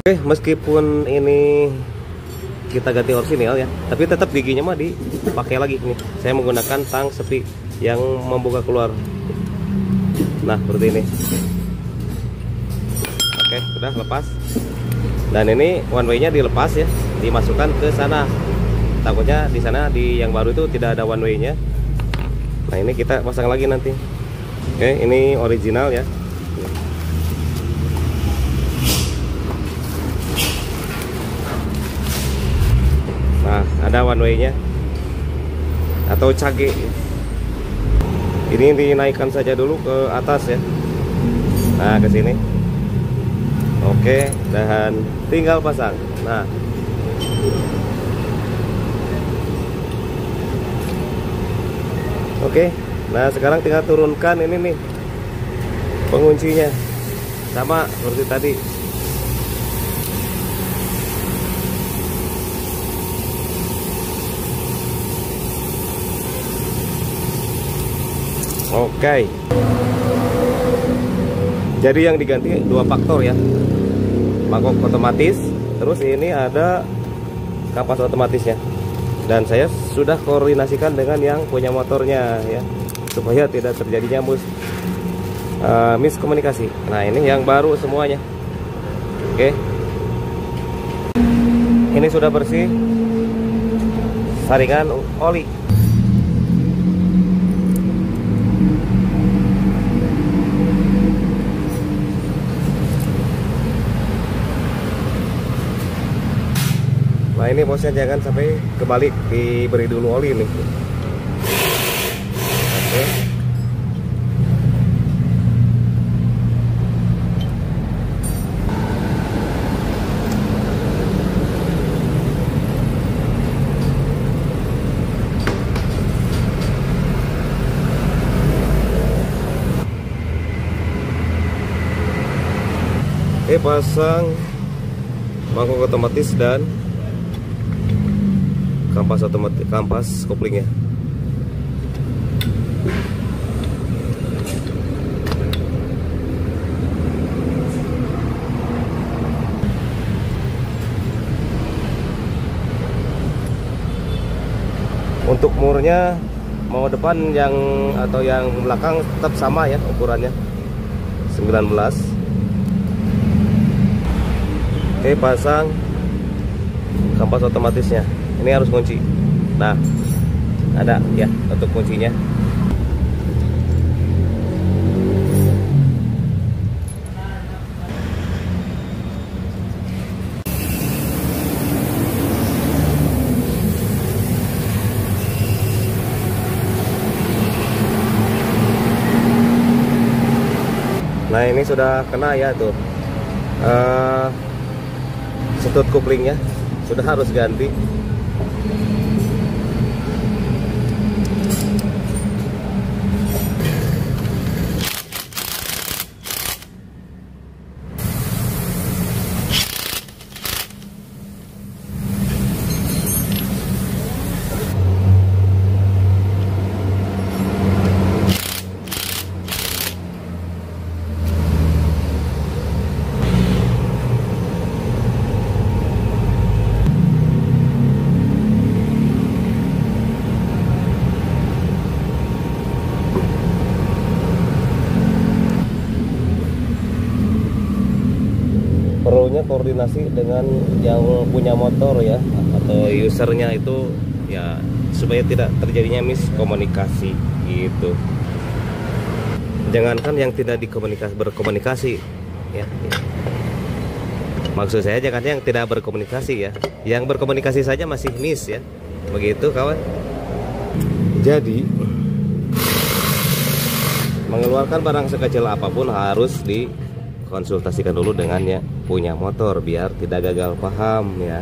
Oke, meskipun ini kita ganti orsinil ya, tapi tetap giginya mah dipakai lagi nih. Saya menggunakan tang sepi yang membuka keluar. Nah, seperti ini. Oke, sudah lepas. Dan ini one way-nya dilepas ya, dimasukkan ke sana. Takutnya di sana di yang baru itu tidak ada one way-nya. Nah, ini kita pasang lagi nanti. Oke, ini original ya. Nah, ada one way-nya atau cage. Ini dinaikkan saja dulu ke atas ya. Nah, ke sini. Oke, dan tinggal pasang. Nah, oke. Nah, sekarang tinggal turunkan ini nih penguncinya. Sama seperti tadi. Oke. Jadi yang diganti dua faktor ya. Mangkok otomatis, terus ini ada kampas otomatisnya. Dan saya sudah koordinasikan dengan yang punya motornya ya, supaya tidak terjadinya miskomunikasi. Nah, ini yang baru semuanya. Oke. Ini sudah bersih. Saringan oli. Nah, ini bosnya jangan sampai kebalik, diberi dulu oli nih. Oke. Pasang mangkok otomatis dan kampas otomatis, kampas koplingnya. Untuk murnya mau depan yang atau yang belakang tetap sama ya ukurannya, 19. Oke, pasang kampas otomatisnya. Ini harus kunci. Nah, ada ya untuk kuncinya. Nah, ini sudah kena ya tuh. Setut kuplingnya sudah harus ganti. Perlunya koordinasi dengan yang punya motor ya, atau usernya itu ya, supaya tidak terjadinya miskomunikasi gitu. Jangankan yang tidak berkomunikasi ya. Maksud saya jangan yang tidak berkomunikasi ya, yang berkomunikasi saja masih miss ya. Begitu kawan. Jadi mengeluarkan barang sekecil apapun harus dikonsultasikan dulu dengan yang punya motor biar tidak gagal paham ya.